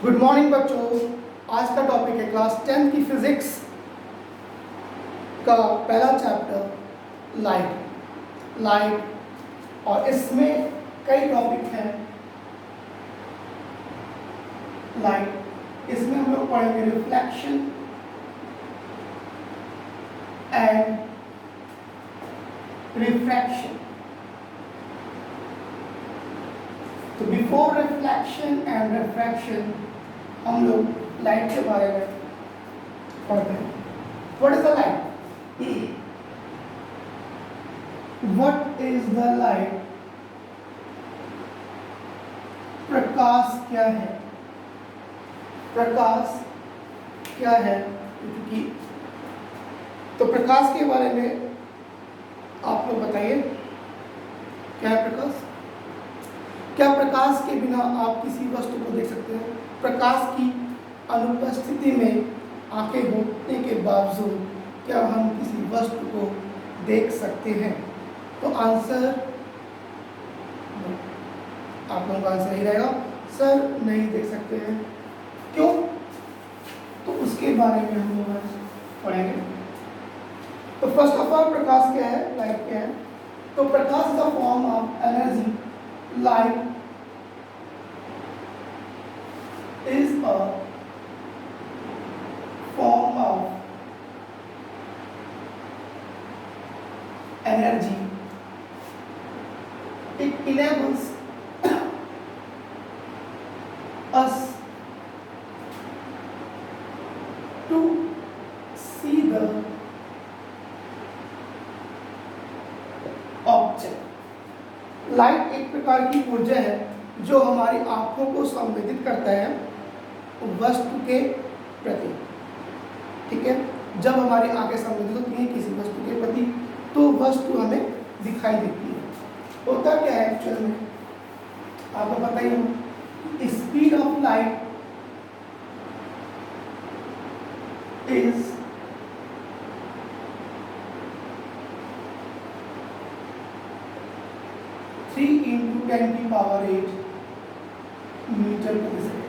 Good morning बच्चों। आज का टॉपिक है क्लास 10 की फिजिक्स का पहला चैप्टर लाइट और इसमें कई टॉपिक हैं। लाइट इसमें हम लोग पढ़ेंगे रिफ्लेक्शन एंड रिफ्रैक्शन। तो बिफोर रिफ्लेक्शन एंड रिफ्रैक्शन हम लोग लाइट के बारे में पढ़ते हैं। What is the light? What is the light? प्रकाश क्या है? प्रकाश क्या है? क्योंकि तो प्रकाश के बारे में आप लोग बताइए, क्या है प्रकाश? क्या प्रकाश के बिना आप किसी वस्तु को देख सकते हैं? प्रकाश की अनुपस्थिति में आंखें होने के बावजूद क्या हम किसी वस्तु को देख सकते हैं? तो आंसर आप लोगों का आंसर ही रहेगा, सर नहीं देख सकते हैं। क्यों? तो उसके बारे में हम लोग पढ़ेंगे। तो फर्स्ट ऑफ ऑल प्रकाश क्या है, लाइट क्या है? तो प्रकाश is a form of energy. Light is a form of energy. It enables us to see the object. Light एक प्रकार की ऊर्जा है जो हमारी आंखों को संवेदित करता है वस्तु के प्रति। ठीक है, जब हमारी आंखें संवेदित होती हैं किसी वस्तु के प्रति तो वस्तु हमें दिखाई देती है। होता क्या है एक्चुअल में, आपको पता ही है, speed of light is 3 × 10⁸ metre प्रति सेकेंड।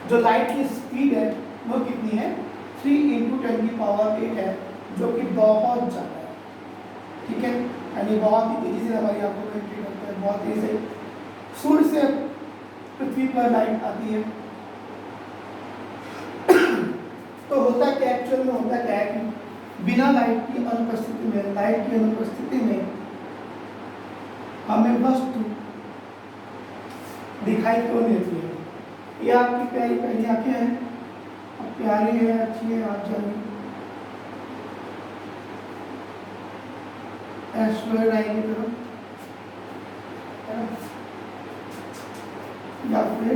जो लाइट की स्पीड है वो कितनी है? 3 × 10⁸ है, जो कि बहुत ज़्यादा है। ठीक है, यानी बहुत ही तेजी से हमारी आंखों में एंट्री करता है। बहुत तेजी से सूर्य से पृथ्वी पर लाइट आती है। तो होता क्या एक्चुअल में, होता क्या है कि बिना लाइट की अनुपस्थिति में हमें वस्तु दिखाई क्यों नहीं देती है? ये आपकी प्यारी प्यारी आंखें हैं, अब प्यारी है, अच्छी है, आप जानिए। एस्ट्रॉयड आएगी तो या फिर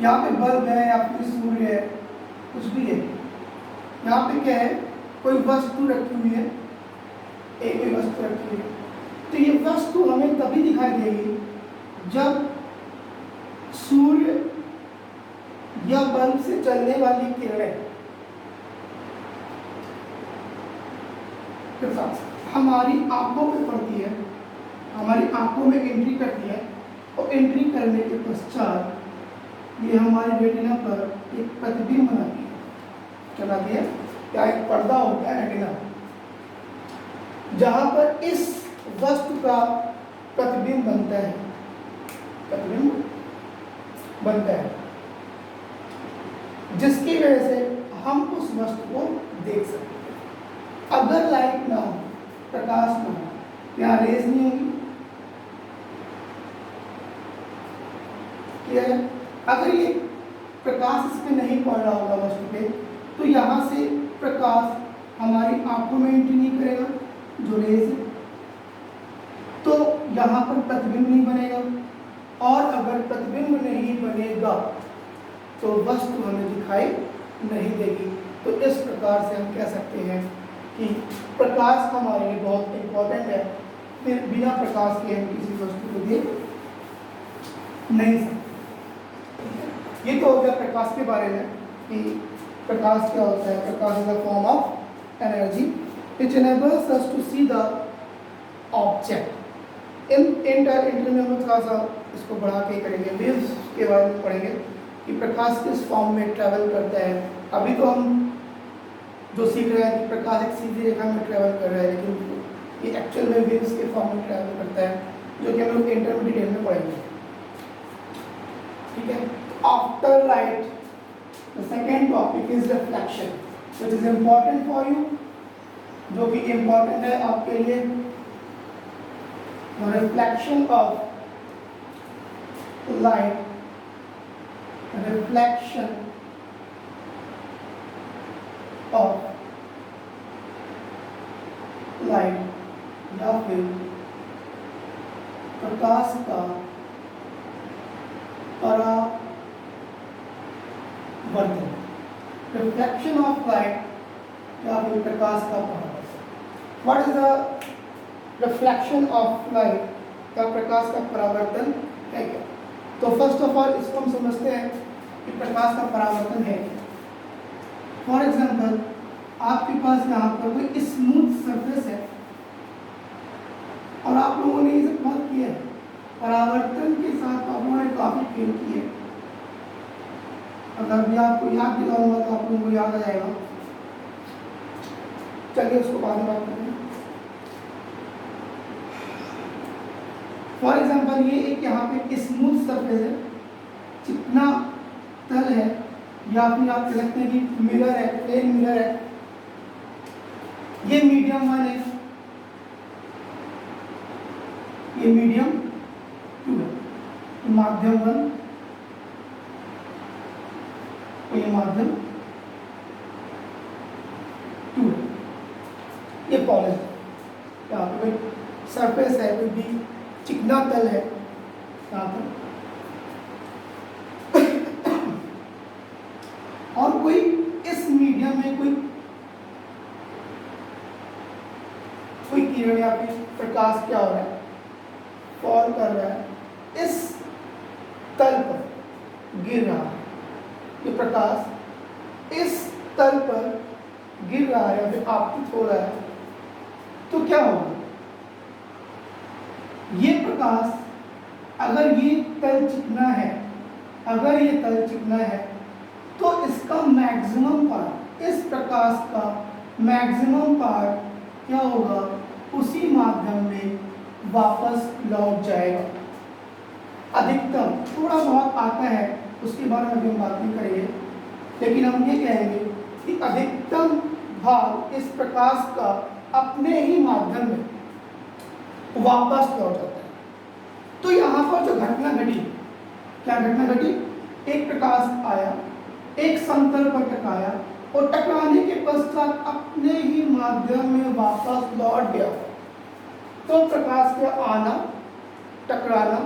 यहाँ पे बल्ब है या फिर सूर्य है, कुछ भी है। यहाँ पे क्या है, कोई वस्तु रखी हुई है, एक ही वस्तु रखी हुई है। तो ये वस्तु हमें तभी दिखाई देगी जब सूर्य या बल्ब से चलने वाली किरणें हमारी आंखों में पड़ती है, हमारी आंखों में एंट्री करती है और एंट्री करने के पश्चात ये हमारे रेटिना पर एक प्रतिबिंब बनाती है। क्या बनाती है? क्या एक पर्दा होता है रेटिना, जहां पर इस वस्तु का प्रतिबिंब बनता है, प्रतिबिंब बनता है, जिसकी वजह से हम उस वस्तु को देख सकते हैं। अगर लाइट ना हो, प्रकाश ना हो, यहाँ रेज नहीं होगी। क्या है? अगर ये प्रकाश इस पे नहीं पड़ रहा होगा वस्तु पे, तो यहाँ से प्रकाश हमारी आंखों में एंट्री नहीं करेगा, जो रेज है, तो यहाँ पर प्रतिबिंब नहीं बनेगा। और अगर प्रतिबिंब नहीं बनेगा तो वस्तु हमें दिखाई नहीं देगी। तो इस प्रकार से हम कह सकते हैं कि प्रकाश हमारे लिए बहुत इंपॉर्टेंट है। फिर बिना प्रकाश के हम किसी वस्तु को देख नहीं सकते। ये तो हो गया प्रकाश के बारे में कि प्रकाश क्या होता है। प्रकाश is a form of energy which enables us to see the object। इंटर में हम थोड़ा सा इसको बढ़ा के करेंगे, वेव्स के बारे में पढ़ेंगे कि प्रकाश किस फॉर्म में ट्रैवल करता है। अभी तो हम जो सीख रहे हैं कि प्रकाश एक सीधी रेखा में ट्रैवल कर रहा है, लेकिन ये एक्चुअल में वेव्स के फॉर्म में ट्रैवल करता है, जो कि हम लोग इंटर में डिटेल में पढ़ेंगे। ठीक है, after light the second topic is reflection, which is important for you, जो कि इम्पोर्टेंट है आपके लिए। The reflection of light, reflection of light या फिर प्रकाश का परावर्तन, रिफ्लेक्शन ऑफ लाइट या फिर प्रकाश का परावर्तन। What is the reflection of light या प्रकाश का परावर्तन है क्या? तो फर्स्ट ऑफ ऑल इसको हम समझते हैं कि प्रकाश का परावर्तन है क्या। फॉर एग्जाम्पल, आपके पास यहाँ पर कोई स्मूथ सरफेस है और आप लोगों ने इसे बहुत किया है, परावर्तन के साथ आप लोगों ने काफी खेल किए। अगर भी आपको याद दिलाऊंगा तो आप लोगों को याद आ जाएगा। चलिए उसको बाद में बात करेंगे। फॉर एग्जाम्पल, ये एक यहाँ पे स्मूथ सरफेस है, चिकना तल है, या फिर आप कह सकते हैं कि मिरर है, प्लेन मिरर है। ये मीडियम 1 है, ये मीडियम 2 है, माध्यम 1, ये माध्यम 2 है। ये पॉलिश है, यहाँ पे कोई सरफेस है, कोई भी चिकना तल है यहाँ पर, और कोई इस मीडियम में कोई किरण या फिर प्रकाश क्या हो रहा है, फॉल कर रहा है, इस तल पर गिर रहा है। ये प्रकाश इस तल पर गिर रहा है या फिर आपतित हो रहा है, तो क्या होगा? ये प्रकाश, अगर ये तल चिकना है, अगर ये तल चिकना है, तो इसका मैक्सिमम पार्ट, इस प्रकाश का मैक्सिमम पार्ट क्या होगा? उसी माध्यम में वापस लौट जाएगा। अधिकतम थोड़ा बहुत आता है, उसके बारे में अभी हम बात नहीं करेंगे, लेकिन हम ये कहेंगे कि अधिकतम भाग इस प्रकाश का अपने ही माध्यम में वापस लौट जाता है। तो यहाँ पर जो घटना घटी, क्या घटना घटी? एक प्रकाश आया, एक समतल पर टकराया और टकराने के पश्चात अपने ही माध्यम में वापस लौट गया। तो प्रकाश के आना, टकराना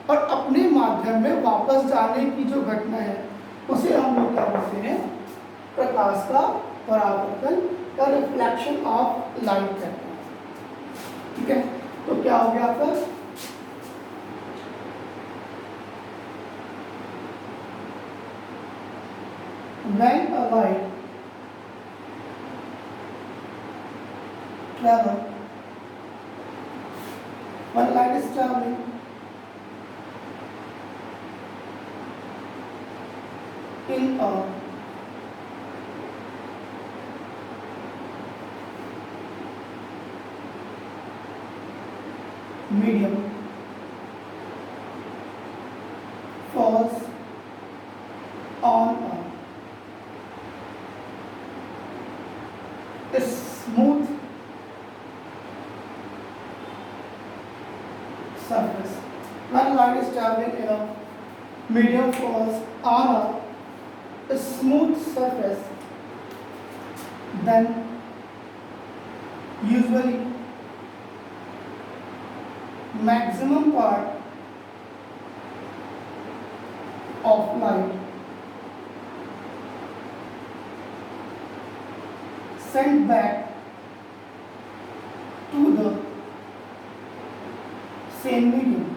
और अपने माध्यम में वापस जाने की जो घटना है, उसे हम लोग क्या बोलते हैं? प्रकाश का परावर्तन या रिफ्लेक्शन ऑफ लाइट कहते हैं। ठीक है, तो क्या हो गया आपका? When a light travel, when light is traveling in a medium, falls on a smooth surface. When light is traveling in a medium, falls on a smooth surface, then usually maximum part of light sent back to the same medium.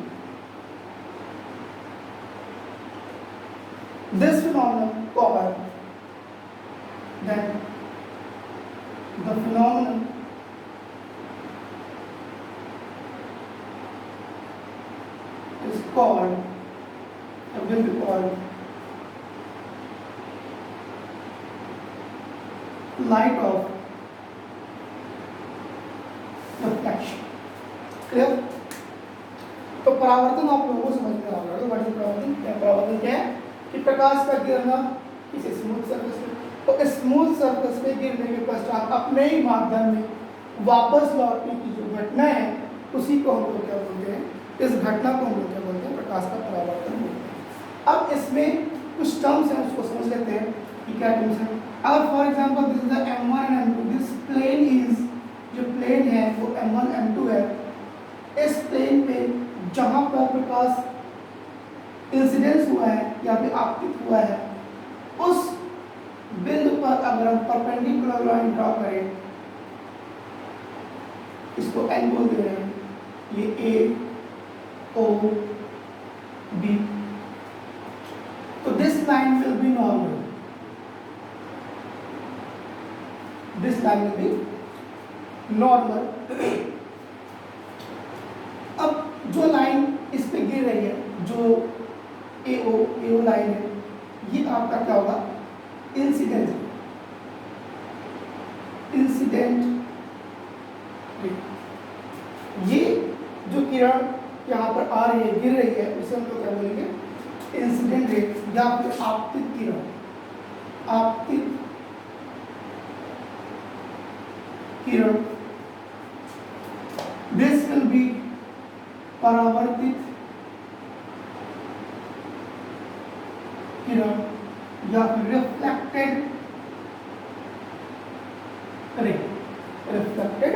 This phenomenon called then the phenomenon called will be called light of reflection. Clear? तो परावर्तन आप लोगों को समझ में आ रहा है। What is परावर्तन? क्या परावर्तन क्या है? कि प्रकाश का गिरना किसी स्मूथ सरफेस पे, तो स्मूथ सरफेस पे गिरने के पश्चात अपने ही माध्यम में वापस लौटने की जो घटना है उसी को हम लोग क्या बोलते हैं? इस घटना को हम लोग क्या बोलते हैं? प्रकाश का परावर्तन बोलते हैं। अब इसमें कुछ टर्म्स हैं, उसको समझ लेते हैं कि क्या टर्म्स हैं। अब for example this is the m1 and m2, this plane is, जो प्लेन है वो m1 m2 है। इस प्लेन पे जहाँ पर प्रकाश इंसिडेंस हुआ है या फिर आपतित हुआ है, उस बिंदु पर अगर हम परपेंडिकुलर लाइन ड्रॉ करें, इसको n बोल दे रहे हैं, ये A O B, तो this line will be normal, this line will be normal. अब जो लाइन इस पे गिर रही है, जो AO लाइन है, ये आपका क्या होगा? इंसिडेंट, ये जो किरण यहाँ पर आ रही है, गिर रही है, उसे हम लोग क्या बोलेंगे? इंसिडेंट रे या फिर आपतित किरण, आपतित किरण। दिस विल बी परावर्तित किरण या फिर रिफ्लेक्टेड रे, रिफ्लेक्टेड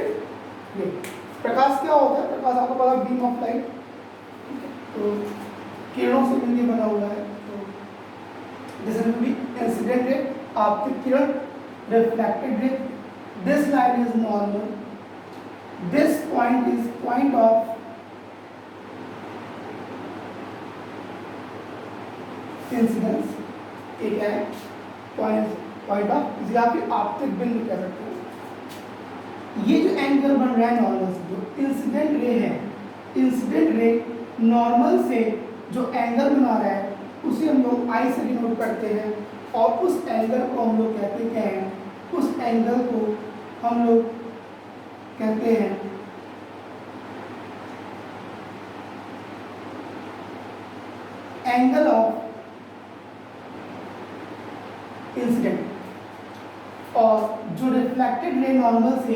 रे। प्रकाश क्या होता है? प्रकाश आपको पता है, बीम ऑफ लाइट, तो किरणों से मिलकर बना हुआ है। तो this will be incident ray, आपतित किरण, reflected ray. This line is normal, this point is point of incidence, एक है पॉइंट ऑफ, इसे आप आपतित बिंदु कह सकते हैं। ये जो एंगल बन रहा है नॉर्मल से, जो इंसिडेंट रे है, इंसिडेंट रे नॉर्मल से जो एंगल बना रहा है उसे हम लोग आई से डिनोट करते हैं, और उस एंगल को हम लोग कहते क्या हैं? उस एंगल को हम लोग कहते हैं एंगल ऑफ इंसिडेंट। और जो रिफ्लेक्टेड रे नॉर्मल से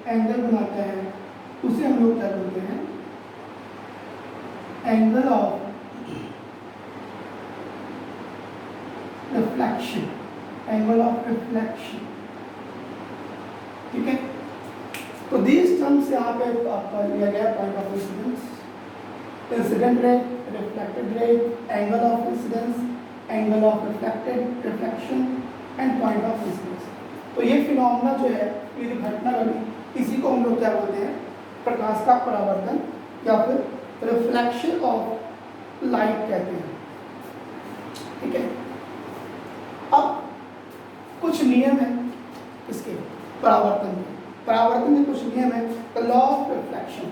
एंगल बनाता है उसे हम लोग क्या बोलते हैं? Angle of reflection, angle of reflection. ठीक है, तो दीज टर्म्स यहाँ पे आपका लिया गया point of incidence, incident ray, reflected ray, angle of incidence, angle of reflected reflection and point of incidence. तो ये फिनोमेना जो है, ये जो घटना घटी, इसी को हम लोग क्या बोलते हैं? प्रकाश का परावर्तन या फिर रिफ्लेक्शन ऑफ लाइट कहते हैं। ठीक है, अब कुछ नियम है इसके परावर्तन के। परावर्तन में कुछ नियम है। The law of reflection,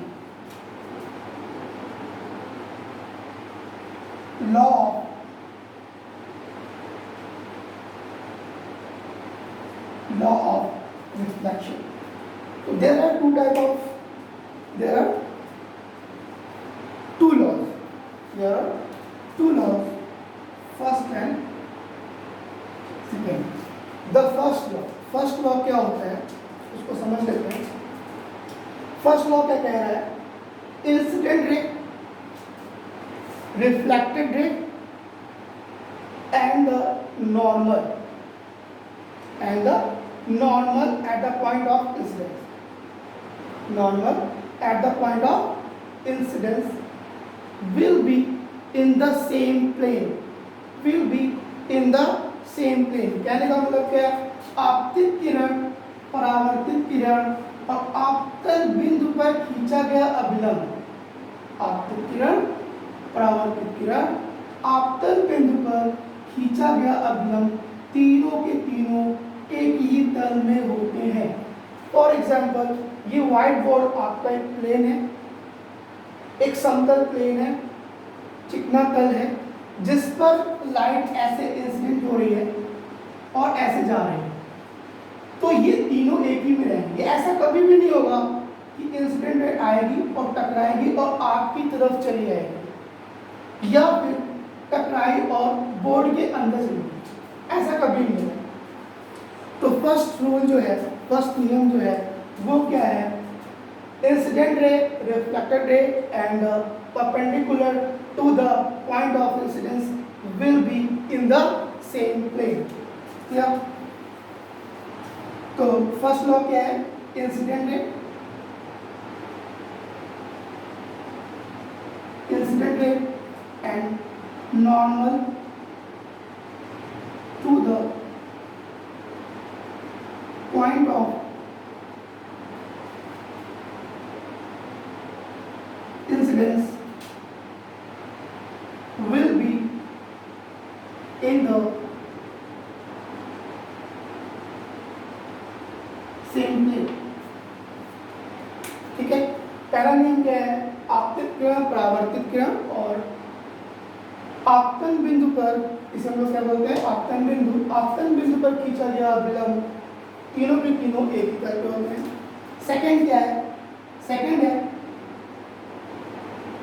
law of reflection. So there are two laws. There are two laws. First and second. The first law क्या होता है उसको समझ लेते हैं। फर्स्ट लॉ क्या कह रहा है? Incident ray, reflected ray and the normal at the point of incidence. Normal at the point of incidence will be in the same plane. Will be in the same plane. कहने का मतलब क्या है? आपतित किरण, परावर्तित किरण और आपतन बिंदु पर खींचा गया अभिलंब, आपतित किरण, परावर्तित किरण, आपतन बिंदु पर खींचा गया अभिलंब, तीनों के तीनों एक ही तल में होते हैं। फॉर एग्जाम्पल, ये व्हाइट बोर्ड आपका एक प्लेन है, एक समतल प्लेन है, चिकना तल है जिस पर लाइट ऐसे इंसिडेंट हो रही है और ऐसे जा रही है, तो ये तीनों एक ही में रहेंगे। ऐसा कभी भी नहीं होगा कि इंसिडेंट रे आएगी और टकराएगी और आपकी तरफ चली जाएगी, या फिर टकराई और बोर्ड के अंदर चली गई, ऐसा कभी नहीं होगा। तो फर्स्ट रूल जो है, फर्स्ट नियम जो है वो क्या है, incident ray, reflected ray and perpendicular to the point of incidence will be in the same plane। क्या? तो फर्स्ट लॉ क्या है, incident ray, incident ray and normal to the point of incidence will be in the same plane। ठीक है, पहला नियम क्या है, आपतित किरण, परावर्तित किरण और आपतन बिंदु पर, इसे हम लोग क्या बोलते हैं, आपतन बिंदु, आपतन बिंदु पर खींचा गया विलंब तीनों के तीनों एक ही तरह के होते हैं। सेकंड क्या है, सेकंड है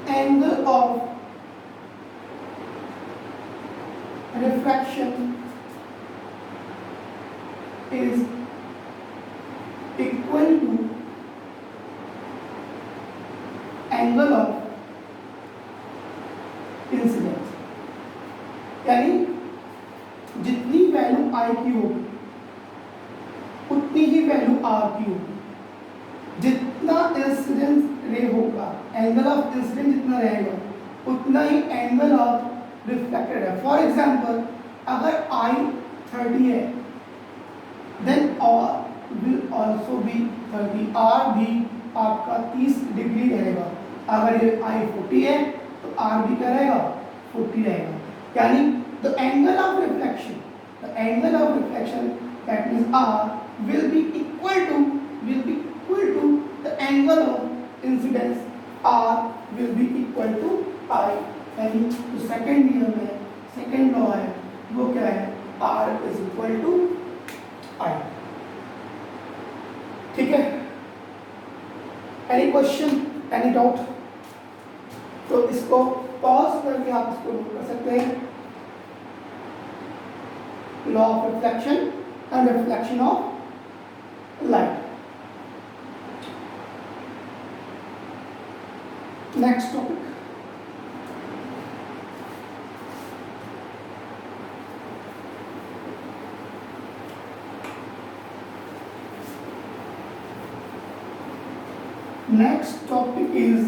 angle of refraction is equal to angle of incidence। यानी जितनी वैल्यू I की होगी उतनी ही वैल्यू R की होगी। जितना इंसिडेंस रे होगा, एंगल ऑफ इंसिडेंट जितना रहेगा उतना ही एंगल ऑफ रिफ्लेक्टेड है। फॉर एग्जांपल अगर I 30 है then R will also be 30, R भी आपका 30 डिग्री रहेगा। अगर ये I 40 है तो R भी क्या रहेगा, 40 रहेगा। यानी the angle of reflection, the angle of reflection that means R will be equal to the angle of incidence, R will be equal to I। यानी जो सेकंड नियम है, सेकंड लॉ है वो क्या है, R is equal to I। ठीक है, एनी क्वेश्चन, एनी डाउट? तो इसको पॉज करके आप इसको नोट कर सकते हैं, law of reflection and reflection of light. Next topic, next topic is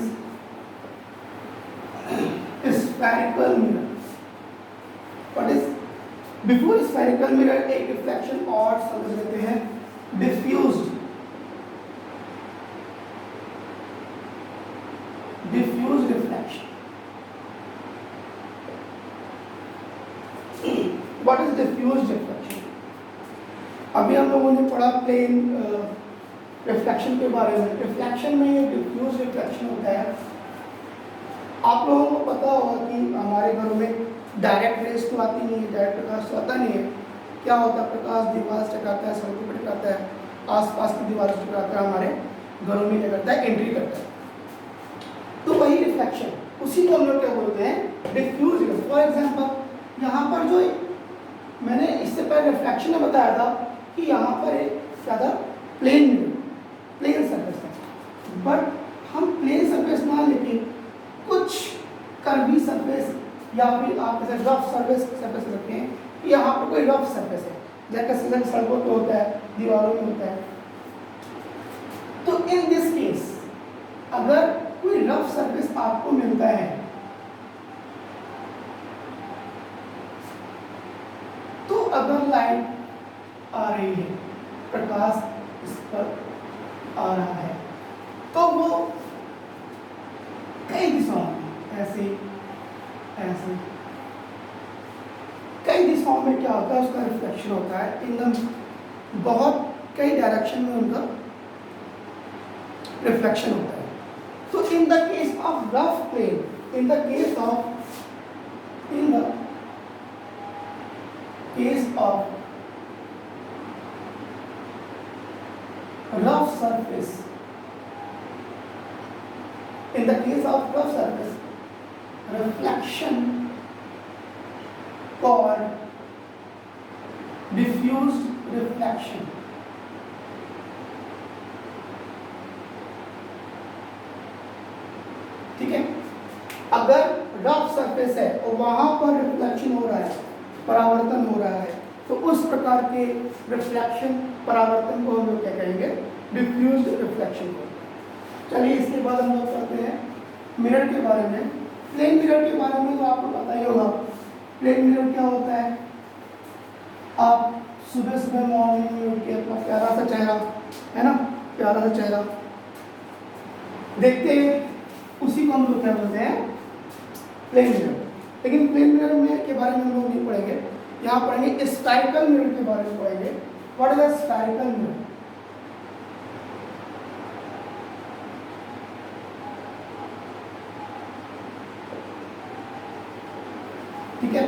spherical mirror। What is before spherical mirror, एक रिफ्लेक्शन और समझ लेते हैं, diffused reflection। What is diffused reflection? अभी हम लोगों ने पढ़ा प्लेन रिफ्लेक्शन के बारे में। रिफ्लेक्शन में ये डिफ्यूज रिफ्लेक्शन होता है। आप लोगों को पता होगा कि हमारे घरों में डायरेक्ट रेस तो आती नहीं है, डायरेक्ट प्रकाश तो आता नहीं है। क्या होता है, प्रकाश दीवार से टकराता है, सड़कों पर टकराता है, आसपास की दीवार से टकराता है, हमारे घरों में क्या करता है, एंट्री करता है। तो वही रिफ्लेक्शन, उसी को हम लोग क्या बोलते हैं, डिफ्यूज। फॉर एग्जांपल यहाँ पर जो मैंने इससे पहले रिफ्लेक्शन में बताया था कि यहाँ पर एक क्या था, प्लेन सरफेस था, बट हम प्लेन सरफेस ना लेके कुछ कर्वी सरफेस या फिर आप जैसे रफ सरफेस रखते हैं कि यहाँ पर कोई रफ सरफेस है, जैसे सड़कों पे होता है, दीवारों में होता है। तो इन दिस केस अगर कोई रफ सरफेस आपको मिलता है तो अगर लाइट आ रही है, प्रकाश इस पर आ रहा है, तो वो कई दिशाओं में ऐसे ऐसे कई दिशाओं में क्या होता है, उसका रिफ्लेक्शन होता है। इन बहुत कई डायरेक्शन में उनका रिफ्लेक्शन होता है। तो in the case of rough plane, in the case of of rough surface, in the case of rough surface, reflection called diffused reflection. ठीक है, अगर रफ सरफेस है और वहां पर रिफ्लेक्शन हो रहा है, परावर्तन हो रहा है, तो उस प्रकार के रिफ्लेक्शन परावर्तन को हम लोग क्या कहेंगे? डिफ्यूज्ड रिफ्लेक्शन को। चलिए इसके बाद हम लोग करते हैं मिरर के बारे में। प्लेन मिरर के बारे में तो आपको पता ही होगा। प्लेन मिरर क्या होता है? आप सुबह सुबह मॉर्निंग में उठ के अपना प्यारा सा चेहरा, है ना, प्यारा सा चेहरा देखते हैं, उसी को हम लोग क्या बोलते हैं? Plane mirror. लेकिन प्लेन मिरर में के बारे में हम लोग नहीं पढ़ेंगे, यहाँ पढ़ेंगे स्फेरिकल मिरर के बारे में पढ़ेंगे। What is a spherical mirror? ठीक है,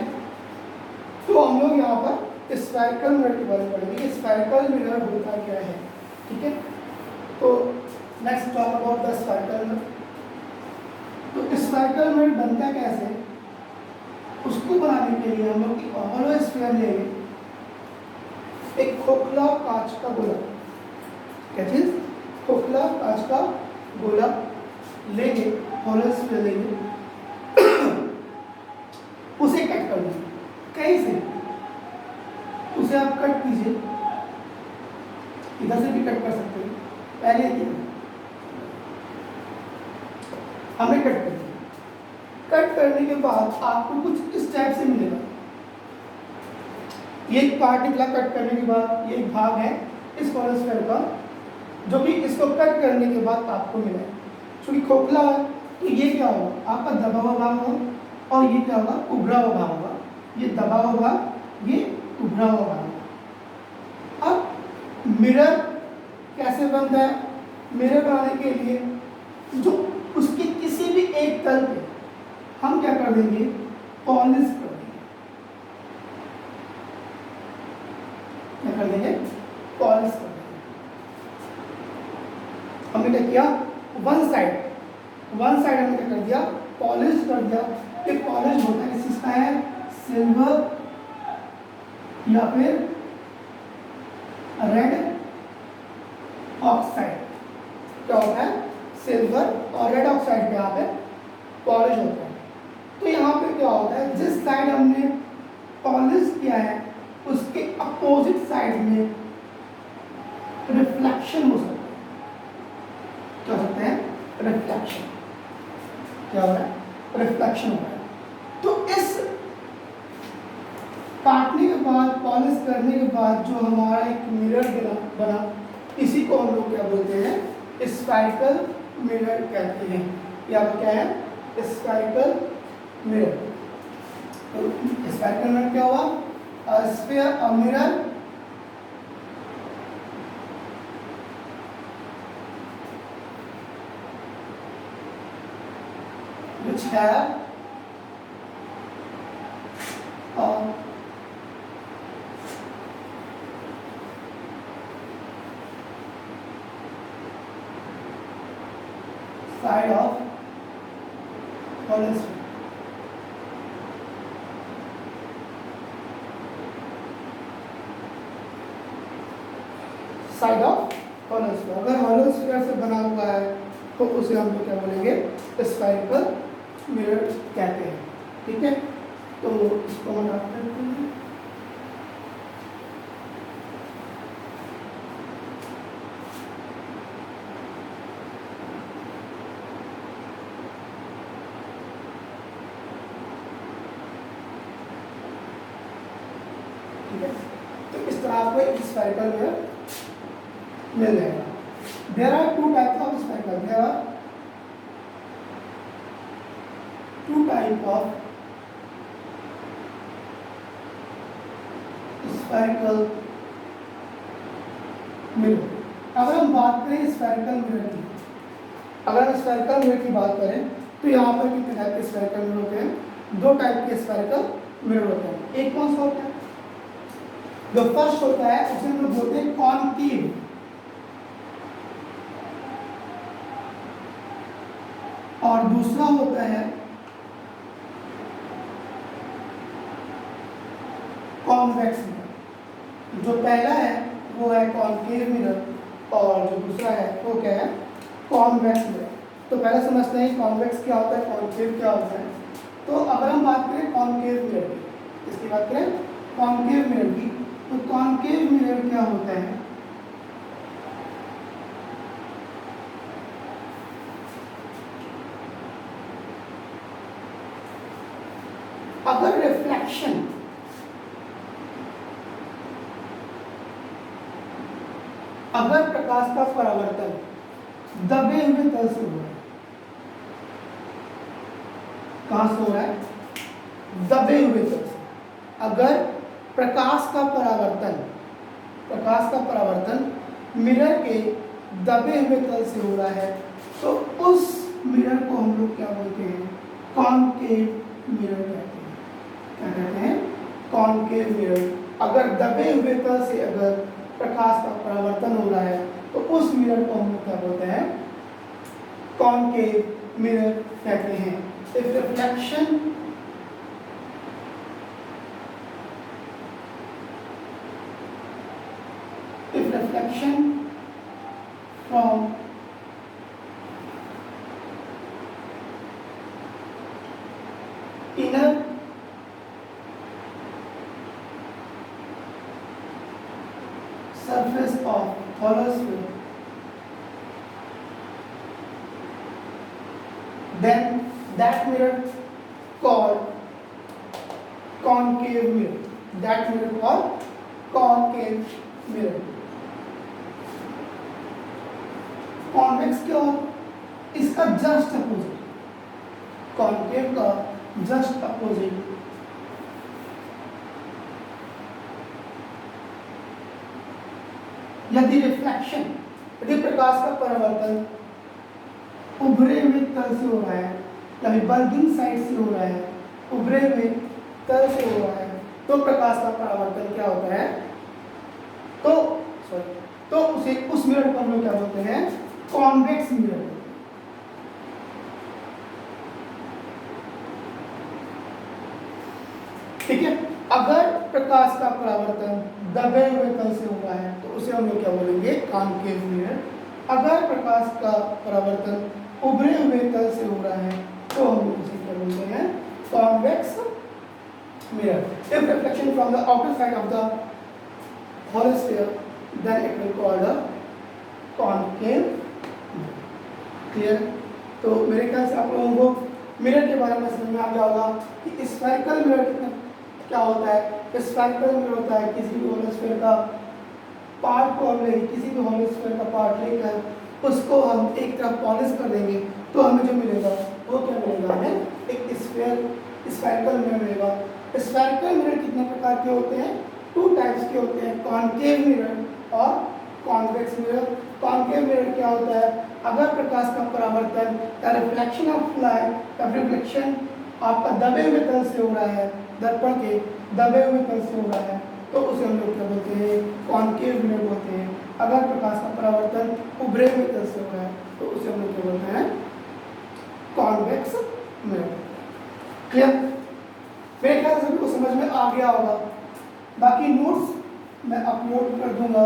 तो हम लोग यहाँ पर स्फेरिकल मिरर के बारे में पढ़ेंगे। स्फेरिकल मिरर होता क्या है? ठीक है, तो let's talk about the spherical mirror. तो स्फेरिकल मिरर बनता कैसे? उसको बनाने के लिए हम लोग एक हॉलो स्फीयर लेंगे, एक खोखला कांच का गोला। क्या चीज? खोखला कांच का गोला लेंगे, हॉलो स्फीयर लेंगे, उसे कट कर देंगे कहीं से। उसे आप कट कीजिए, इधर से भी कट कर सकते हैं, पहले किया हमने कट कर दिया। कट करने के बाद आपको कुछ इस टाइप से मिलेगा। ये एक पार्ट निकला कट करने के बाद, ये एक भाग है इस हॉलो स्फीयर का, जो कि इसको कट करने के बाद आपको मिला है। क्योंकि खोखला है तो ये क्या होगा? आपका दबा हुआ भाग होगा, और ये क्या होगा? उभरा हुआ भाग होगा। ये दबा हुआ भाग, ये उभरा हुआ भाग होगा। अब मिरर कैसे बनता है? मिरर बनाने के लिए जो उसके किसी भी एक तल पे हम क्या कर देंगे? पॉलिश कर देंगे। क्या कर देंगे? पॉलिश कर देंगे। हमने क्या किया? वन साइड हमने क्या कर दिया? पॉलिश कर दिया। ये पॉलिश होता है, किसका है? सिल्वर या फिर रेड ऑक्साइड। क्या होता है? सिल्वर और रेड ऑक्साइड पे यहाँ पे पॉलिश होता है। तो यहाँ पे क्या होता है? जिस साइड हमने पॉलिश किया है उसके अपोजिट साइड में रिफ्लेक्शन हो सकता है। क्या हो सकते हैं? रिफ्लेक्शन। क्या हो रहा है? रिफ्लेक्शन हो रहा है। तो इस काटने के बाद, पॉलिश करने के बाद जो हमारा एक मिरर बना, इसी को हम लोग क्या बोलते हैं? स्फेरिकल मिरर कहते हैं। यहाँ पर क्या है? Spherical mirror. तो स्फेरिकल मिरर क्या हुआ? A sphere, a mirror which have a side of holo sphere. Side of hollow sphere. अगर हॉलो स्फीयर से बना हुआ है तो उसे हम लोग क्या बोलेंगे? स्फेरिकल मिरर कहते हैं। ठीक है, तो इसको हम रख देते हैं। ठीक है, तो इस तरह आपको एक स्फेरिकल मिरर मिल जाएगा। There are two types of spherical. There are two type of spherical mirror. अगर हम बात करें स्फेरिकल मिरर की, अगर हम स्फेरिकल मिरर की बात करें तो यहाँ पर कितने टाइप के स्फेरिकल मिरर होते हैं? दो टाइप के स्फेरिकल मिरर होते हैं। एक कौन सा होता है? जो फर्स्ट होता है उसे हम लोग बोलते हैं कॉनकेव, और दूसरा होता है कॉन्वेक्स मिरर। जो पहला है वो है कॉनकेव मिरर, और जो दूसरा है वो क्या है, कॉन्वेक्स मिरर। तो पहले समझते हैं कॉन्वेक्स क्या होता है, कॉनकेव क्या होता है। तो अगर हम बात करें कॉनकेव मिरर की, किसकी बात करें, कॉनकेव मिरर की, तो कॉनकेव मिरर क्या होता है, अगर रिफ्लेक्शन अगर प्रकाश का परावर्तन दबे हुए तल से हो रहा है, कहां से हो रहा है, दबे हुए तल से, अगर प्रकाश का परावर्तन मिरर के दबे हुए तल से हो रहा है, तो उस मिरर को हम लोग क्या बोलते हैं, कॉनकेव मिरर कहते हैं। क्या कहते हैं, कॉनकेव मिरर। अगर दबे हुए तल से अगर प्रकाश का परावर्तन हो रहा है तो उस मिरर को हम लोग क्या बोलते हैं, कॉनकेव मिरर कहते हैं। If reflection from inner surface of hollow sphere, then that mirror called concave mirror. That mirror called concave mirror. Convex क्या हो, इसका जस्ट अपोजिट, कॉन्केव का जस्ट अपोजिट यदि रिफ्लेक्शन, यदि प्रकाश का परावर्तन उभरे हुए तल से हो रहा है, यानी बल्बिंग साइड से हो रहा है, उभरे हुए तल से हो रहा है, तो प्रकाश का परावर्तन क्या होता है, तो उसे उस मिरर को हम लोग क्या बोलते हैं, कॉन्वेक्स मिरर। ठीक है, अगर प्रकाश का परावर्तन दबे हुए तल से हो रहा है तो उसे हम लोग क्या बोलेंगे, कॉनकेव मिरर। अगर प्रकाश का परावर्तन उभरे हुए तल से हो रहा है तो हम लोग उसे क्या बोलते हैं, convex mirror. If reflection from the outer side of the hollow sphere, then it will called a concave mirror. Clear. तो मेरे ख्याल से आप लोगों को मिरर के बारे में समझ में आ गया होगा कि स्फेरिकल मिरर क्या होता है। स्फेरिकल मिरर होता है किसी भी होलो स्फीयर का पार्ट को हम लेंगे, किसी भी होलो स्फीयर का पार्ट लेकर उसको हम एक तरफ पॉलिश कर देंगे तो हमें जो मिलेगा वो क्या मिलेगा, हमें एक स्फेरिकल मिरर मिलेगा। स्फेरिकल मिरर कितने प्रकार के होते हैं, 2 टाइप्स के होते हैं, कॉनकेव मिरर और कॉन्वेक्स मिरर। कॉनकेव मिरर क्या होता है, अगर प्रकाश का परावर्तन या रिफ्लेक्शन ऑफ लाइट या रिफ्लेक्शन आपका दबे हुए तल से हो रहा है, दर्पण के दबे हुए तल से हो रहा है, तो उसे हम लोग क्या बोलते हैं, कॉनकेव मिरर बोलते हैं। अगर प्रकाश का परावर्तन उभरे हुए तल से हो रहा है तो उसे हम लोग क्या बोलते हैं, कॉन्वेक्स मिरर। क्लियर। मेरे ख्याल से सभी को समझ में आ गया होगा। बाकी नोट्स मैं अपलोड कर दूंगा,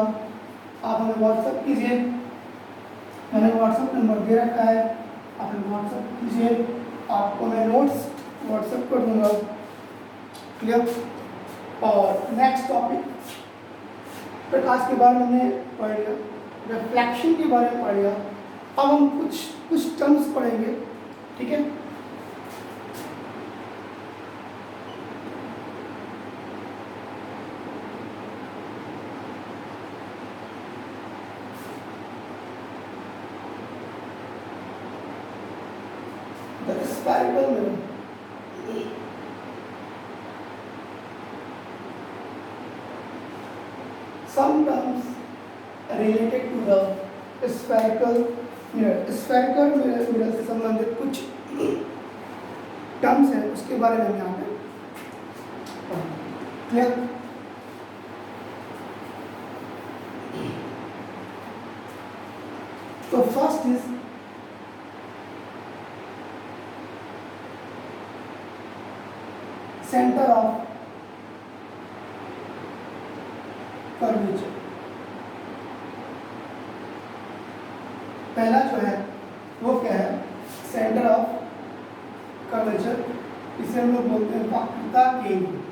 आप हमें व्हाट्सएप कीजिए, मैंने व्हाट्सएप नंबर दे रखा है, आप हमें व्हाट्सएप कीजिए, आपको मैं नोट्स व्हाट्सएप कर दूंगा। क्लियर। और नेक्स्ट टॉपिक, प्रकाश के बारे में हमने पढ़ लिया, रिफ्लेक्शन के बारे में पढ़ लिया। अब हम कुछ टर्म्स पढ़ेंगे, ठीक है। Spherical mirror. Some terms related to the spherical mirror. Spherical mirror से संबंधित कुछ टर्म्स हैं, उसके बारे में हम यहाँ पे क्लियर। तो first is centre of curvature. पहला जो है वो क्या है, सेंटर ऑफ कर्वेचर, इसे हम लोग बोलते हैं वक्रता केंद्र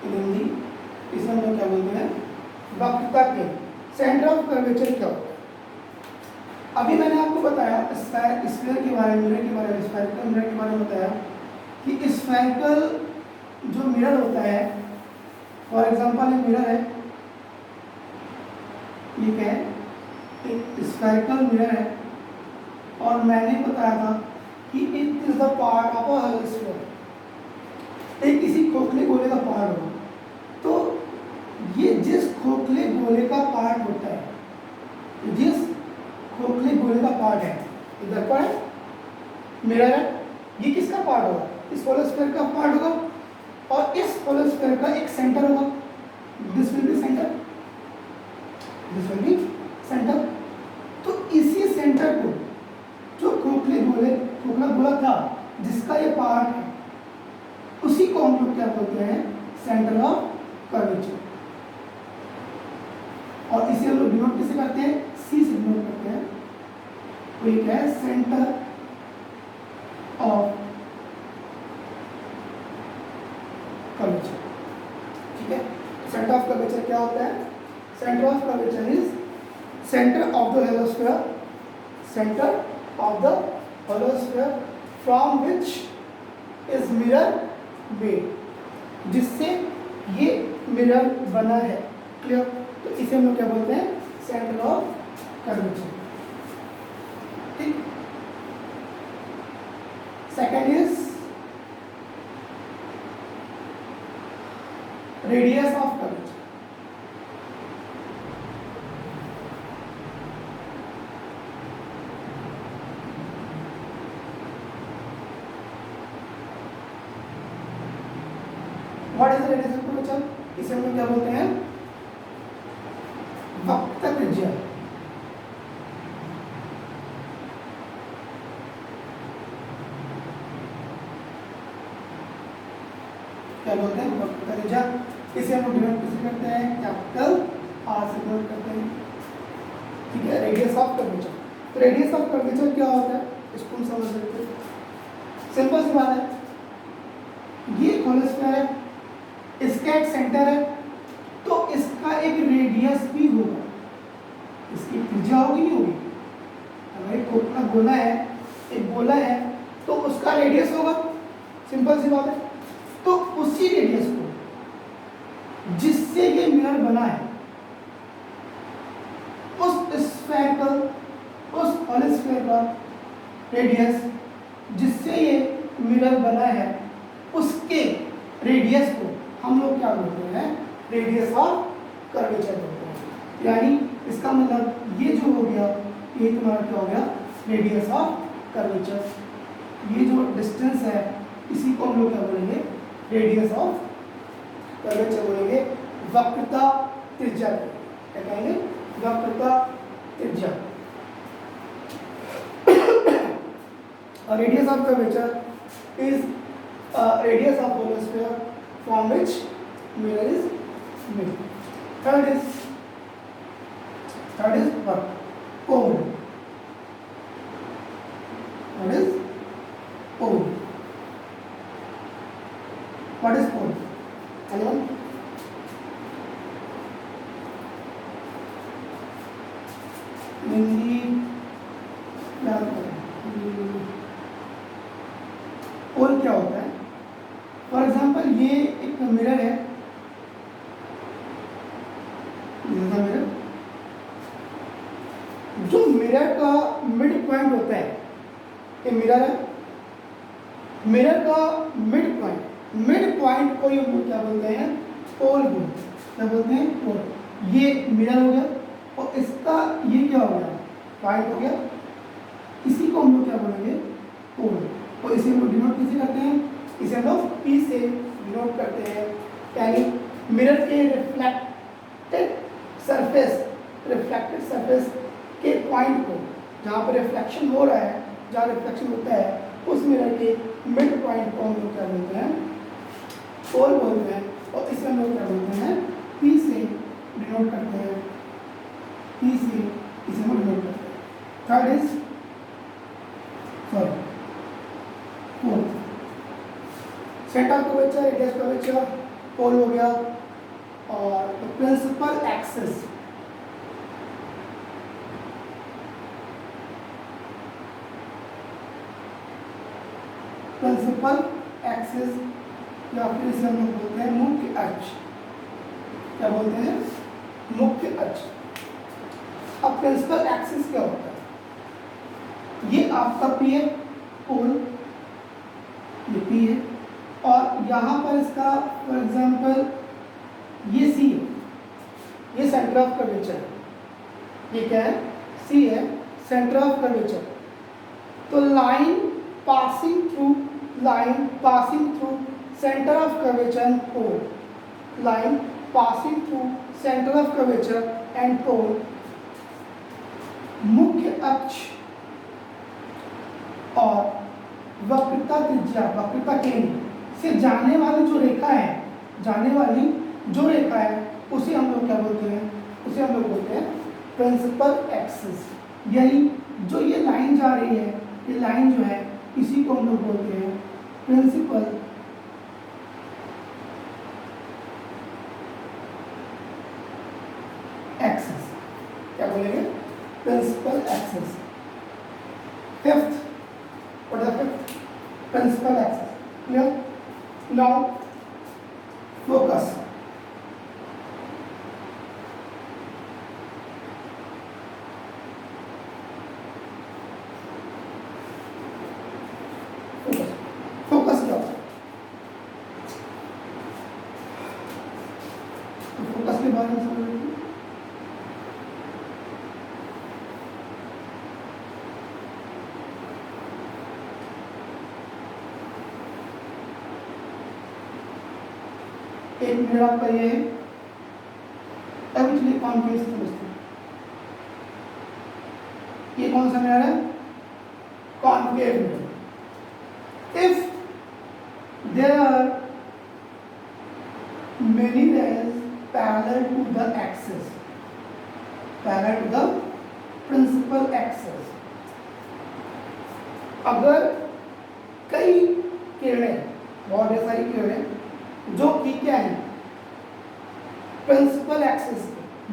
हिंदी, इसे हम लोग क्या बोलते हैं, वक्रता केंद्र। सेंटर ऑफ कर्वेचर क्या होता है? अभी मैंने आपको बताया स्फीयर के बारे में, मिरर के बारे में, स्फेरिकल मिरर के बारे में बताया कि स्फेरिकल जो मिरर होता है, फॉर एग्जांपल एक मिरर है, ये क्या है, एक स्फेरिकल मिरर है, और मैंने बताया था कि it is the part of a hollow sphere, एक किसी खोखले गोले का पार्ट होगा। तो ये जिस खोखले गोले का पार्ट होता है, जिस खोखले गोले का पार्ट है, इधर पर है मिरर है, ये किसका पार्ट होगा, इस होलो स्फीयर का पार्ट होगा, और इस होलो स्फीयर का एक सेंटर होगा, this will be centre, this will be centre. तो इसी सेंटर को जो खोखला गोला था जिसका ये पार्ट है, उसी को हम लोग क्या बोलते हैं, सेंटर ऑफ कर्वेचर। और इसे हम लोग डिनोट कैसे करते हैं, सी से डिनोट करते हैं। तो ये क्या है, सेंटर ऑफ कर्वेचर, ठीक है। सेंटर ऑफ कर्वेचर क्या होता है, centre of curvature is centre of the hollow sphere, centre of the hollow sphere from which is mirror made, जिससे ये मिरर बना है, क्लियर। तो इसे हम लोग क्या बोलते हैं, सेंटर ऑफ कर्वेचर, ठीक। Second is radius of curvature. What is the radius of curvature? इसे हम लोग क्या बोलते हैं, वक्रता त्रिज्या। क्या बोलते हैं, वक्रता त्रिज्या। इसे हम लोग डिनोट कैसे करते हैं, कैपिटल आर से डिनोट करते हैं, ठीक है। रेडियस ऑफ कर्वेचर, तो रेडियस ऑफ कर्वेचर क्या होता है, इसको हम समझ सकते हैं। सिंपल सी बात है, ये होलो स्फीयर है, इसका एक सेंटर है, तो इसका एक रेडियस भी होगा, इसकी त्रिज्या होगी, नहीं होगी। अगर एक खोखला गोला है, एक गोला है, तो उसका रेडियस होगा, सिंपल सी बात है। तो उसी रेडियस को जिससे ये मिरर बना है, उस स्फेरिकल, उस होलो स्फीयर का रेडियस जिससे ये मिरर बना है, उसके रेडियस को हम लोग क्या बोलते हैं, रेडियस ऑफ कर्वेचर बोलते हैं। यानी इसका मतलब ये जो हो गया, ये तुम्हारा क्या हो गया, रेडियस ऑफ कर्वेचर। ये जो डिस्टेंस है, इसी को हम लोग क्या बोलेंगे, रेडियस ऑफ कर्वेचर बोलेंगे, वक्रता त्रिज्या, क्या कहेंगे, वक्रता त्रिज्या। Radius of curvature is radius of hoलो sphere from which mirror is made. Third is what? Pole. What is pole? What is pole? Anyone? Hindi pole क्या होता है? फॉर एग्जाम्पल ये एक मिरर है, मिरर, जो मिरर का मिड पॉइंट होता है, ये मिरर है, मिरर का मिड पॉइंट को ये क्या बोलते हैं, पोल बोलते हैं। क्या बोलते हैं, पोल। ये मिरर हो गया, और इसका ये क्या हो गया, पॉइंट हो गया, इसी को हम लोग क्या बोलेंगे, पोल। और इसे हम लोग डिनोट कैसे करते हैं, इसे हम लोग P से डिनोट करते हैं, यानी मिरर के रिफ्लेक्टेड सरफेस रिफ्लेक्शन हो रहा है, जहाँ रिफ्लेक्शन होता है उस मिरर के मिड पॉइंट को हम लोग क्या बोलते हैं, पोल बोलते हैं, और इसे हम लोग क्या बोलते हैं, P से डिनोट करते हैं, P से इसे हम डिनोट करते हैं। Third is sorry fourth centre of curvature, radius curvature, pole हो गया, और प्रिंसिपल एक्सिस या फिर इसे हम लोग बोलते हैं मुख्य अक्ष। क्या बोलते हैं, मुख्य अक्ष। अब प्रिंसिपल एक्सिस क्या होता है, ये आपका P है, पोल ये P है, और यहाँ पर इसका फॉर एग्जांपल ये C है, ये सेंटर ऑफ कर्वेचर है। ये क्या है, C है, सेंटर ऑफ कर्वेचर। तो line passing through centre of curvature and pole, line passing through centre of curvature and pole, मुख्य अक्ष और वक्रता त्रिज्या, वक्रता केंद्र से जाने वाली जो रेखा है, उसे हम लोग क्या बोलते हैं, उसे हम लोग बोलते हैं प्रिंसिपल एक्सिस। यानी जो ये लाइन जा रही है, ये लाइन जो है इसी को हम लोग बोलते हैं प्रिंसिपल एक्सिस। क्या बोलेंगे, principal axis. Fifth, what is the fifth, principal axis. Clear? Now focus. Focus क्या होता है, तो फोकस के बारे में समझ लीजिए। एक मिनट आपका ये है, एक्चुअली कॉन्केव समझते हैं, ये कौन सा मिरर है, concave mirror. If there are many rays parallel to the axis, parallel to the principal axis, अगर कई किरणें, बहुत सारी किरणें जो कि क्या है, प्रिंसिपल एक्सिस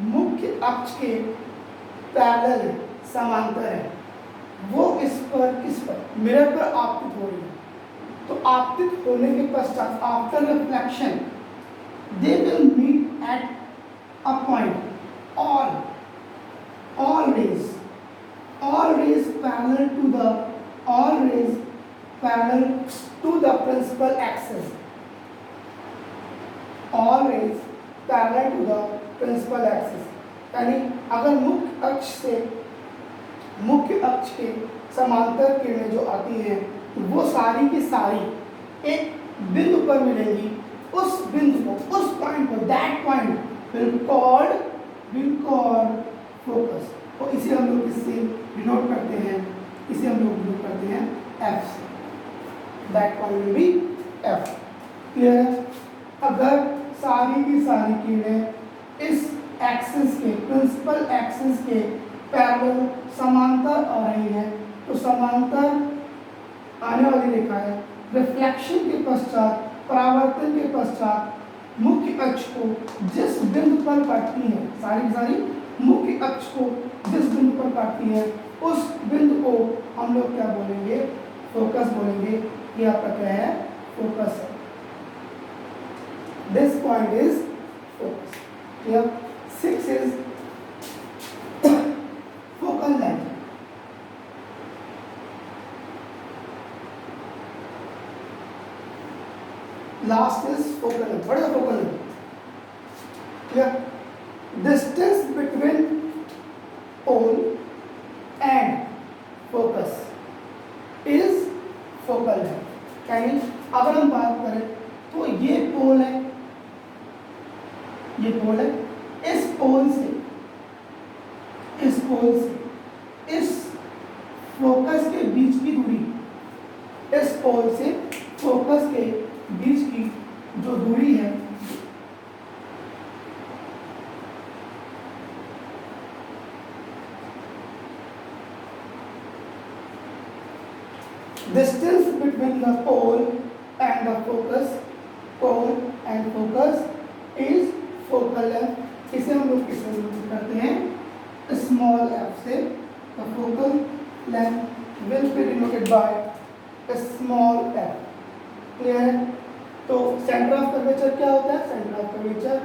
मुख्य अक्ष के पैरेलल है, समांतर है, वो इस पर मिरर पर आपतित हो रही है, तो आपतित होने के पश्चात after reflection they will meet at a point, all rays parallel to the principal axis, all rays parallel to the principal axis। यानी अगर मुख्य अक्ष के समांतर किरणें जो आती हैं वो सारी की सारी एक बिंदु पर मिलेंगी, उस बिंदु को, उस पॉइंट को, that point will called focus. और इसे हम लोग इससे डिनोट करते हैं, इसे हम लोग डिनोट करते हैं F से, that point will be F। Clear है? अगर सारी की सारी किरणें इस एक्सिस के, प्रिंसिपल एक्सिस के पैरेलल समांतर आ रही है, तो समांतर आने वाली रेखा है, रिफ्लेक्शन के पश्चात, परावर्तन के पश्चात मुख्य अक्ष को जिस बिंदु पर काटती है, सारी सारी मुख्य अक्ष को जिस बिंदु पर काटती है, उस बिंदु को हम लोग क्या बोलेंगे, फोकस बोलेंगे। ये आपका क्या है, फोकस है। This point is focus. Clear? 6 is focal length. Last is focal length. What is focal length? Clear? Distance between pole and focus is focal length. यानी अगर हम बात करें तो ये पोल है, ये पोल है, इस पोल से इस पोल से फोकस के बीच की जो दूरी है distance between the pole and the focus is focal length. इसे हम लोग किससे निरूपित करते हैं? स्मॉल f से. The focal length will be denoted by a small f. Clear है? तो सेंटर ऑफ कर्वेचर क्या होता है? सेंटर ऑफ कर्वेचर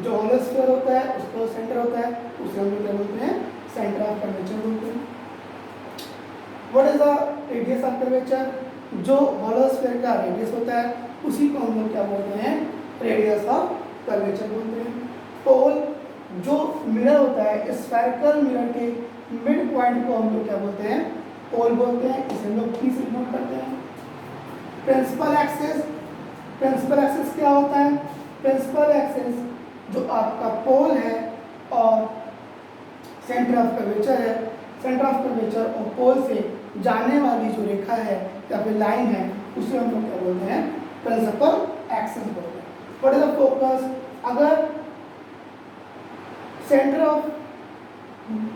जो होल स्फीयर होता है उसका सेंटर होता है, उसे हम लोग क्या बोलते हैं? सेंटर ऑफ कर्वेचर बोलते हैं. What is the radius of curvature? जो होलो स्फीयर का रेडियस होता है उसी को हम लोग क्या बोलते हैं? रेडियस ऑफ कर्वेचर बोलते हैं. पोल जो मिरर होता है, स्फेरिकल मिरर के मिड पॉइंट को हम लोग क्या बोलते हैं? पोल बोलते हैं. इसे हम लोग P से डिनोट करते हैं. प्रिंसिपल एक्सिस क्या होता है? प्रिंसिपल एक्सिस जो आपका पोल है और सेंटर ऑफ कर्वेचर है, सेंटर ऑफ कर्वेचर और पोल से जाने वाली जो रेखा है या फिर लाइन है उसे हम लोग क्या बोलते हैं? प्रिंसिपल एक्सिस बोलते हैं. What is the focus? अगर सेंटर ऑफ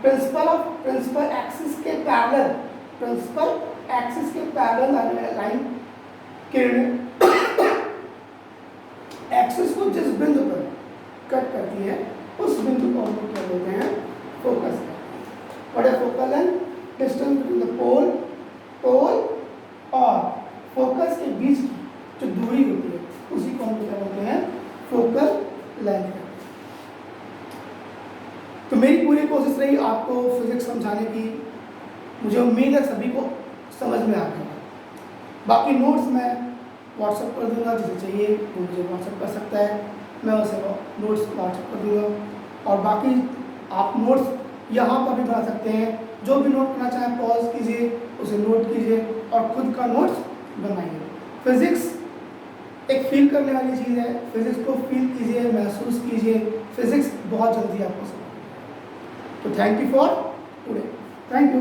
प्रिंसिपल एक्सिस के पैरेलल आने वाली लाइन किरण एक्सिस को जिस बिंदु पर कट करती है उस बिंदु को हम लोग क्या बोलते हैं? Focus. What is focal length? Distance between the pole और फोकस के बीच की जो दूरी होती है उसी को हम क्या बोलते हैं? Focal length. तो मेरी पूरी कोशिश रही आपको फिजिक्स समझाने की. मुझे उम्मीद है सभी को समझ में आ गया. बाकी नोट्स मैं व्हाट्सएप कर दूंगा, जिसे चाहिए वो मुझे व्हाट्सएप कर सकता है, मैं उसे नोट्स व्हाट्सएप कर दूंगा. और बाकी आप नोट्स यहाँ पर भी बना सकते हैं. जो भी नोट करना चाहें पॉज कीजिए, उसे नोट कीजिए और खुद का नोट्स बनाइए. फिजिक्स एक फील करने वाली चीज़ है. फिजिक्स को फील कीजिए, महसूस कीजिए. फिजिक्स बहुत जल्दी आपको समझ. तो thank you for today. Thank you.